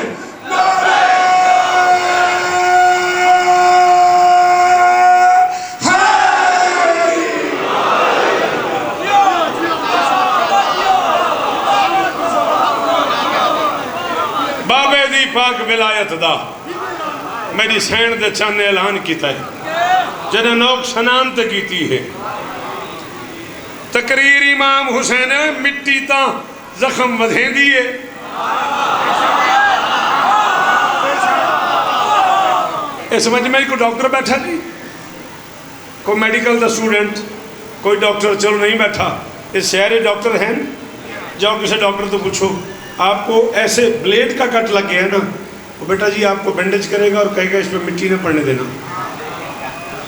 बाबे दी पाक विलायत दा मेरी सैन दे चन ऐलान किया है जने नौक सनान ते कीती है तकरीर इमाम हुसैन मिट्टी ता जख्म वधेंदी है इस समझ में कोई डॉक्टर बैठा जी कोई मेडिकल का स्टूडेंट कोई डॉक्टर चलो नहीं बैठा इस शहर डॉक्टर हैं जाओ किसी डॉक्टर तो पूछो आपको ऐसे ब्लेड का कट लग गया है ना वो बेटा जी आपको बैंडेज करेगा और कहेगा इस पर मिट्टी ना पड़ने देना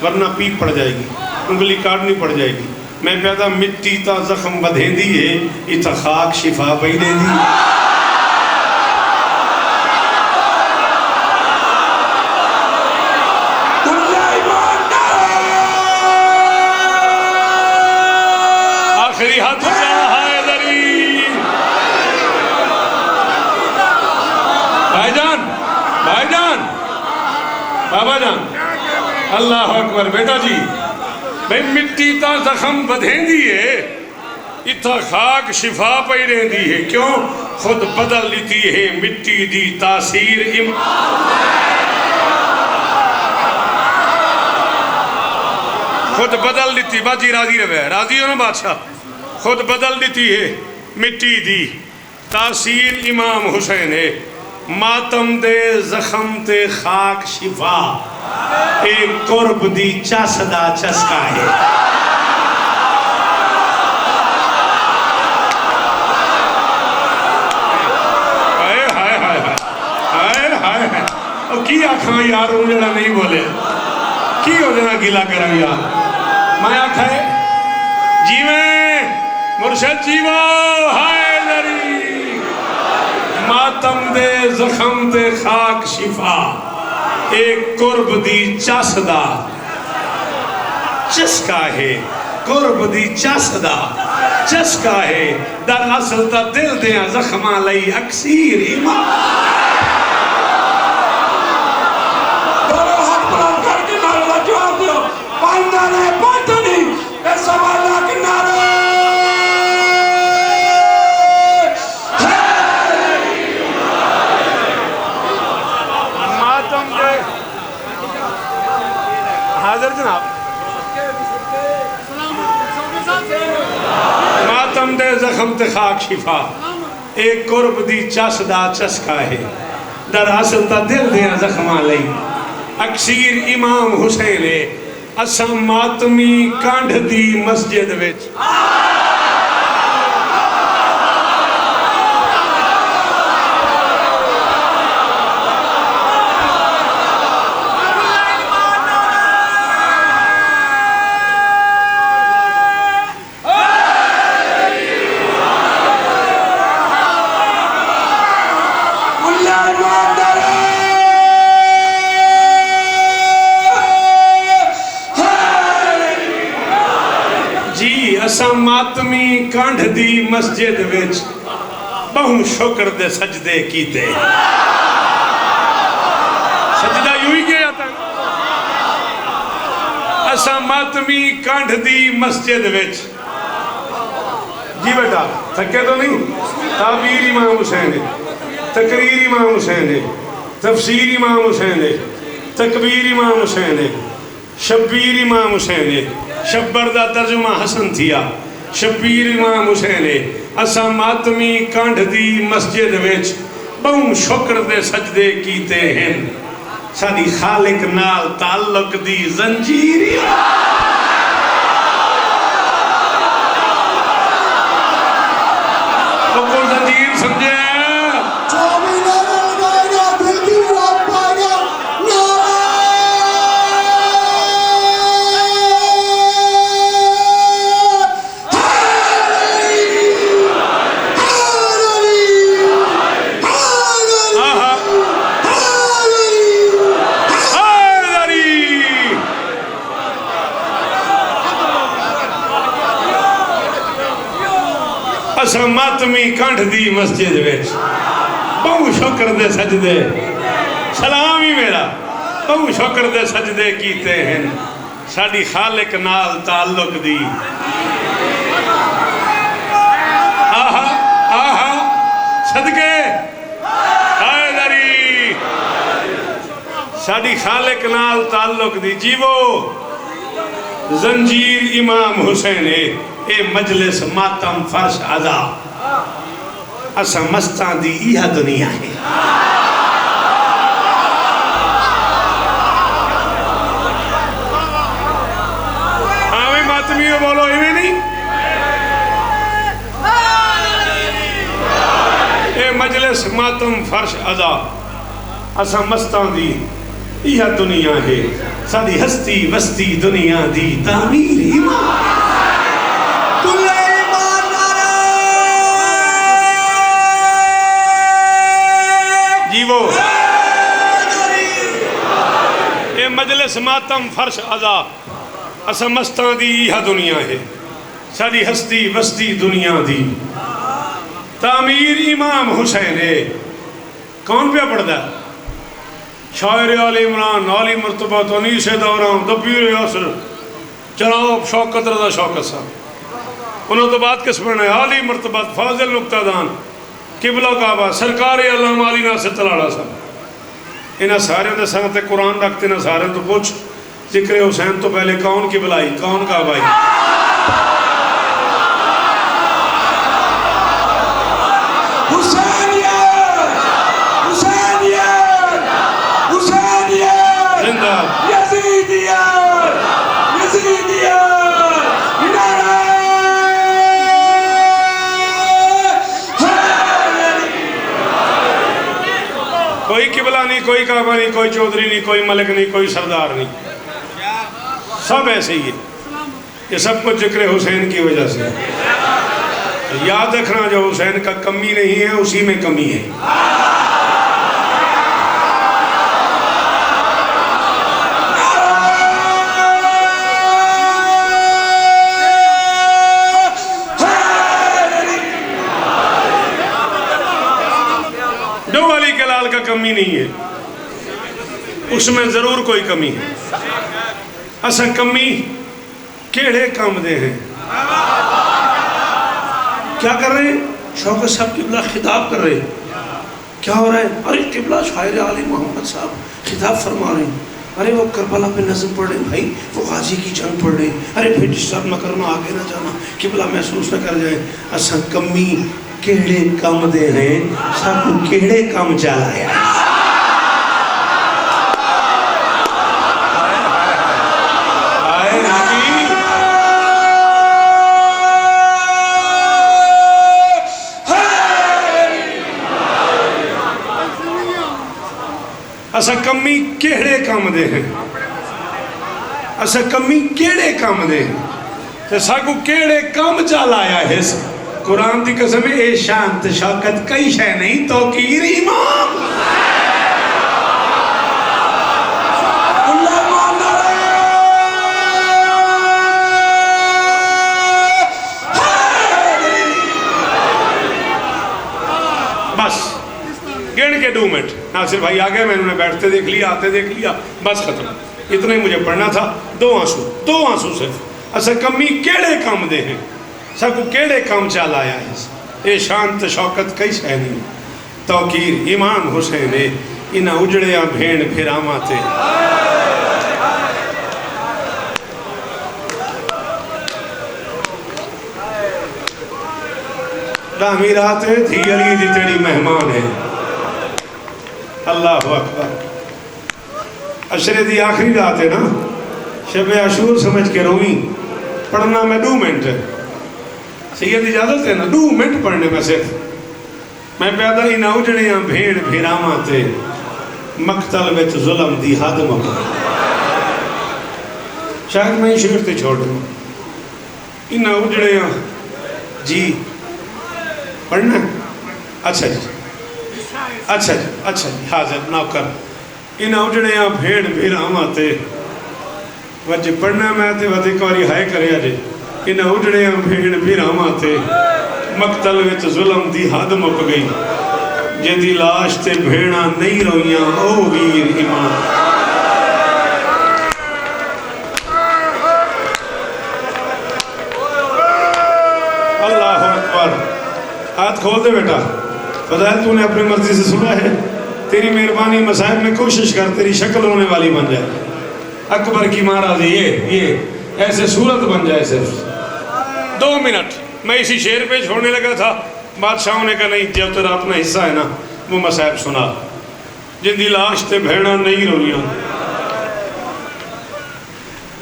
वरना पीप पड़ जाएगी उंगली काटनी पड़ जाएगी मैं कहता मिट्टी ता जख्म बधेंदी है इता खाक शिफा पई देंदी आखिरी हाथ भाईजान भाईजान बाबा जान अल्लाह अकबर बेटा जी भाई मिट्टी ता जख्म बधेंदी है इतना खाक शिफा पई रहती है क्यों खुद बदल लीती है मिट्टी दी तासीर खुद बदल लीती बाजी राजी रहे राजी हो ना बादशाह खुद बदल लीती है मिट्टी दी तासीर इमाम हुसैन है मातम दे जख्म ते खाक शिफा एक कुर्ब दी चसदा चस्का है हाय हाय हाय हाय हाय हाय की आखा यार वो जरा नहीं बोले की हो जाना गिला करा यार मैं आखा जीवे मुर्शद जीवो हाय दरी मातम दे जख्म ते खाक शिफा एक कुर्ब दी चसदा चस्का है कुर्ब दी चसदा चस्का है दरअसल ता दिल दिया जख्मा लई अक्सीर ईमान दोनों हाथ बुलंद करके नारे का जवाब दो पांडा ने पांडनी इस सवाल का नारा मातम दे हाजिर जनाब मातम दे जख्म ते खाक शिफा एक कुर्ब दी चस दा चस्का है दरअसल ता दिल दिया जख्मा लई अक्सीर इमाम हुसैन है असा मातमी कांढ दी मस्जिद विच असा मातमी कांढ दी मस्जिद विच बहु शुक्र दे सजदे कीते सजदा यूं ही गया था असा मातमी कांढ दी मस्जिद विच जी बेटा थके तो नहीं ताबीर इमाम हुसैन है तकरीर इमाम हुसैन है तफसीर इमाम हुसैन है तकबीर इमाम हुसैन है शब्बीर इमाम हुसैन है शब्बर दा तर्जुमा हसन थिया शब्बीर इमाम हुसैन है असा मातमी कांढ दी मस्जिद विच बहु शुक्र दे सजदे कीते हैं साडी खालिक नाल ताल्लुक दी जंजीर तो कौन जंजीर समझे असा मातमी कांढ दी मस्जिद विच बहु शुक्र दे सजदे सलाम ही मेरा बहु शुक्र दे सजदे कीते हैं साडी खालिक नाल ताल्लुक दी आहा आहा सदके हैदरी साडी खालिक नाल ताल्लुक दी जीवो जंजीर इमाम हुसैन है ए मजलिस मातम फर्श अदा असा मस्तां दी इहा दुनिया है आवे मातमियों बोलो इवें नहीं ए मजलिस मातम फर्श अदा असा मस्तां दी इहा दुनिया है साडी हस्ती वस्ती दुनिया दी तामीर ईमान जीवो ए मजलिस मातम फर्श अदा असा मस्तां दी इहा दुनिया है साडी हस्ती वस्ती दुनिया दी तामीर इमाम हुसैन है कौन पे पढ़दा शायर आल इमरान आली मर्तबा तो नहीं से दौरान दबीर असर जनाब शौकत रजा शौकत साहब उन्होंने तो बात किस पढ़ना है आली मर्तबा फाजिल नुक्तादान किबला काबा सरकार अल्लाह अली नासिर तलाड़ा साहब इन्हें सारे के संग कुरान रखते ना सारे तो पूछ जिक्र हुसैन तो पहले कौन की बुलाई कौन काबाई कोई किबला नहीं कोई काबा नहीं कोई चौधरी नहीं कोई मलिक नहीं कोई सरदार नहीं सब ऐसे ही है ये सब कुछ जिक्र हुसैन की वजह से याद रखना जो हुसैन का कमी नहीं है उसी में कमी है कमी नहीं है, उसमें ज़रूर कोई कमी है। असा कमी केड़े काम दे हैं? क्या कर रहे हैं? शौकत साहब किबला खिताब कर रहे हैं। क्या हो रहा है? अरे किबला शायर आली मोहम्मद साहब खिताब फरमा रहे हैं। अरे वो करबला पे नज़म पढ़ रहे भाई, वो गाजी की जंग पढ़ रहे। अरे फिर डिस्टर्ब न करना, आगे ना जाना, किबला महसूस न कर जाए। असा कमी केड़े काम दे हैं? सब केड़े काम चलाया? असा कमी केड़े काम दे हैं? असा कमी केड़े काम दे हैं? ते साकू केड़े काम चलाया है? कुरान की कसम है, ए शांत शौकत कई शय नहीं तो कीर इमाम। बस गिन के 2 मिनट नासिर भाई आ गए, मैंने उन्हें बैठते देख लिया, आते देख लिया, बस खत्म। इतना ही मुझे पढ़ना था। 2 आंसू सिर्फ। असा कमी केड़े काम दे हैं? सबको केड़े काम चल आया है? ये शांत शौकत कई शह नहीं तौकीर इमाम हुसैन इन्हें उजड़िया भेड़ फिरावा थे। दामी रात थी अली दी तेरी मेहमान है। अल्लाह अकबर। अशरे दी आखिरी रात है ना, शब आशूर समझ के रोई। पढ़ना मैं 2 मिनट, सैयद इजाजत है ना, 2 मिनट पढ़ने में सिर्फ। मैं प्यादा ही ना उजड़िया भेड़ फिरावा थे, मकतल विच जुल्म दी हद मुक। शायद मैं शेर ते छोड़ दूँ। इन्हें उजड़िया जी पढ़ना। अच्छा जी, अच्छा जी, अच्छा जी, हाजिर नौकर। इन्हें उजड़िया भेड़ फिरावा थे वज पढ़ना मैं ते वध एक बारी हाय करे अजे। इन्हें उजड़िया भेड़ फिरावा थे, मकतल विच जुल्म दी हद मुक गई। जिहदी लाश ते भेड़ा नहीं रोइयां ओ वीर इमाम। अल्लाह अकबर। हाथ खोल दे बेटा। फज़ाइल तूने अपनी मर्जी से सुना है, तेरी मेहरबानी मसाइब में कोशिश कर तेरी शक्ल होने वाली बन जाए। अकबर की महाराज ये ऐसे सूरत बन जाए सिर्फ। 2 मिनट मैं इसी शेर पे छोड़ने लगा था, बादशाहों ने कहा नहीं, जब तेरा अपना हिस्सा है ना वो मसाइब सुना। जिंदी लाश ते भेड़ा नहीं रोइयां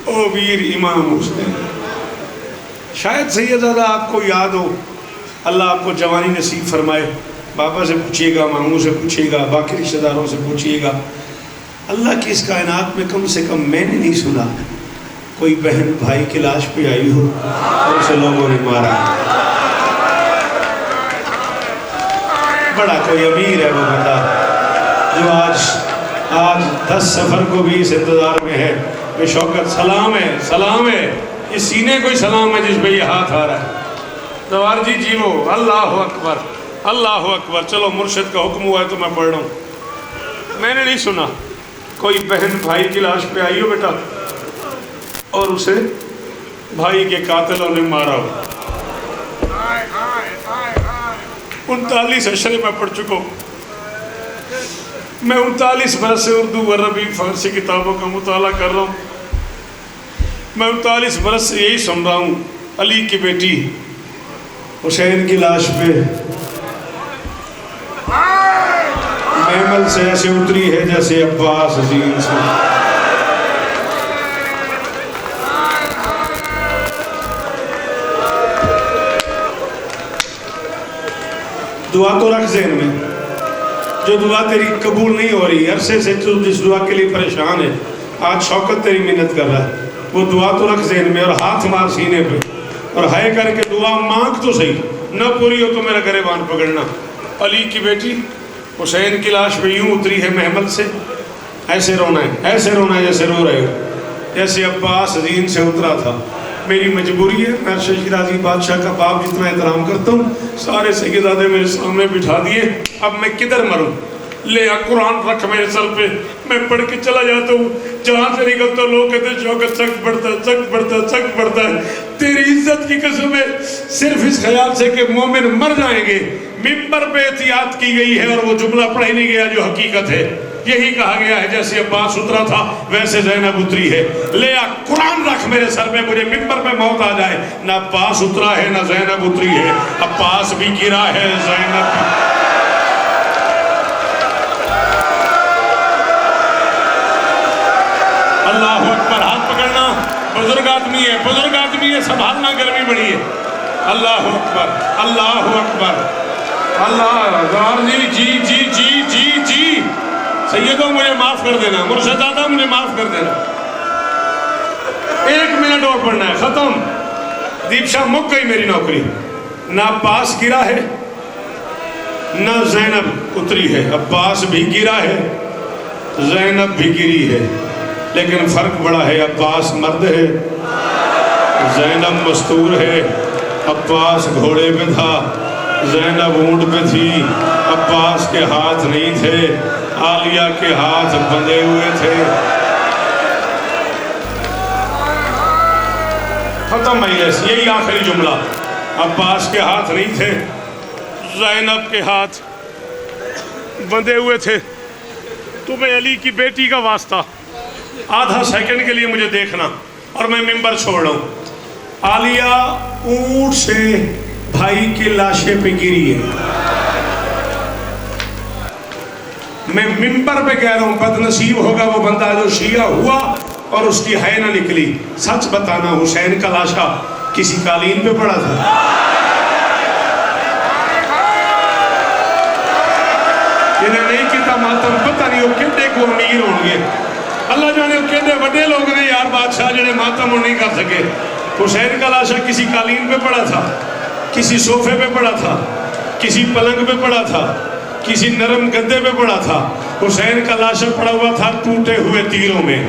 ओ वीर इमाम हुसैन। शायद सैयदज़ादा आपको याद हो, अल्लाह आपको जवानी नसीब फरमाए। बाबा से पूछिएगा, मामू से पूछिएगा, बाकी रिश्तेदारों से पूछिएगा। अल्लाह की इस कायनात में कम से कम मैंने नहीं सुना कोई बहन भाई की लाश पे आई हो और उसे लोगों ने मारा। बड़ा कोई अमीर है वो बंदा जो आज 10 सफ़र को भी इस इंतज़ार में है। बेशौकत सलाम है, सलाम है। इस सीने को ही सलाम है जिस पे ये हाथ आ रहा है। दवार जी जीवो। अल्लाह अकबर, अल्लाह अकबर। चलो मुर्शिद का हुक्म हुआ है तो मैं पढ़ रहा हूँ। मैंने नहीं सुना कोई बहन भाई की लाश पे आई हो बेटा और उसे भाई के कातिलों ने मारा हो। 39 अशरे में पढ़ चुका हूँ। मैं 39 बरस से उर्दू अरबी फारसी किताबों का मुताला कर रहा हूँ। मैं 39 बरस से यही सुन रहा हूँ, अली की बेटी हुसैन की लाश पे महमल से ऐसे उतरी है जैसे अब्बास अजीम से। दुआ तो रख ज़हन में, जो दुआ तेरी कबूल नहीं हो रही, अरसे से तू जिस दुआ के लिए परेशान है, आज शौकत तेरी मिन्नत कर रहा है, वो दुआ तो रख ज़हन में और हाथ मार सीने पे और हाय करके दुआ मांग तो सही, न पूरी हो तो मेरा गरेबान पकड़ना। अली की बेटी हुसैन की लाश पे यूं उतरी है महमल से, ऐसे रोना है, ऐसे रोना है जैसे रो रहे हो, जैसे अब्बास अजीम से उतरा था। मेरी मजबूरी है, मैं अर्शद शिराज़ी बादशाह का बाप जितना एहतराम करता हूँ, सारे सैयदादे मेरे सामने बिठा दिए, अब मैं किधर मरूँ? ले आ कुरान रख मेरे सर पे, मैं पढ़ के चला जाता हूँ। जहाँ से निकलता लोग कहते हैं शौकत सख्त बढ़ता है, सख्त बढ़ता है, सख्त बढ़ता है। तेरी इज्जत की कसम है, सिर्फ इस ख्याल से कि मोमिन मर जाएंगे मिंबर पे एहतियात की गई है और वो जुमला पढ़ा ही नहीं गया जो हकीकत है। यही कहा गया है जैसे अब्बास उतरा था वैसे ज़ैनब उतरी है। ले आ कुरान रख मेरे सर पे, मुझे मिंबर पे मौत आ जाए। ना अब्बास उतरा है ना ज़ैनब उतरी है, अब्बास भी गिरा है, ज़ैनब भी। अल्लाह अकबर, हाथ पकड़ना, बुजुर्ग आदमी है, संभालना, गर्मी बड़ी है। अल्लाह अकबर, अल्लाह अकबर, अल्लाह जी जी जी जी जी जी। सैयदों मुझे माफ कर देना, मुर्शदादा मुझे माफ कर देना। 1 मिनट और पढ़ना है, खत्म। दीपशाह मुक गई मेरी नौकरी। ना अब्बास गिरा है ना ज़ैनब उतरी है, अब्बास भी गिरा है, ज़ैनब भी गिरी है, लेकिन फर्क बड़ा है। अब्बास मर्द है, ज़ैनब मस्तूर है। अब्बास घोड़े पे था, ज़ैनब ऊंट पे थी। अब्बास के हाथ नहीं थे, आलिया के हाथ बंधे हुए थे। खत्म मजलिस, यही आखिरी जुमला। अब्बास के हाथ नहीं थे, ज़ैनब के हाथ बंधे हुए थे। तुम्हें अली की बेटी का वास्ता, आधा सेकंड के लिए मुझे देखना और मैं मिंबर छोड़ रहा हूँ। आलिया ऊंट से भाई की लाशें पे गिरी है। मैं मिंबर पे कह रहा हूँ, बदनसीब होगा वो बंदा जो शिया हुआ और उसकी है ना निकली। सच बताना, हुसैन का लाशा किसी कालीन पे पड़ा था? इन्हें नहीं किया मातम, पता नहीं वो कितने को अमीर होंगे। अल्लाह जाने वो कितने बड़े लोग ने यार बादशाह जिन्हें मातम नहीं कर सके। हुसैन का लाशा किसी कालीन पे पड़ा था, किसी सोफे पे पड़ा था, किसी पलंग पे पड़ा था, किसी नरम गद्दे पे पड़ा था। हुसैन का लाशा पड़ा हुआ था टूटे हुए तीरों में।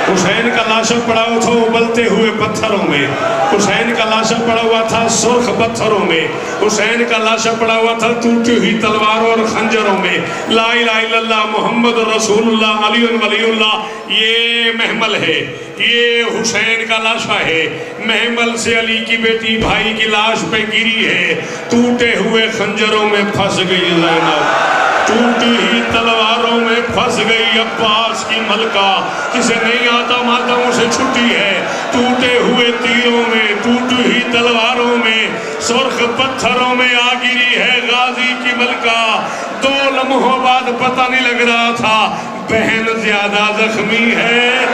हुसैन का लाशा पड़ा हुआ था उबलते हुए पत्थरों में। हुसैन का लाशा पड़ा हुआ था सुर्ख पत्थरों में। हुसैन का लाशा पड़ा हुआ था टूटी हुई तलवारों और खंजरों में। ला इलाहा इल्लल्लाह मुहम्मद रसूलुल्लाह अली वलीउल्लाह। ये महमल है, ये हुसैन का लाशा है। महमल से अली की बेटी भाई की लाश पे गिरी है, टूटे हुए खंजरों में फंस गई ज़ैनब, टूटी ही तलवारों में फंस गई अब्बास की मलका। जिसे नहीं आता मातम उसे छुट्टी है। टूटे हुए तीरों में, टूटी हुई तलवारों में, सुर्ख पत्थरों में आ गिरी है गाजी की मलका। 2 लम्हों बाद पता नहीं लग रहा था बहन ज्यादा जख्मी है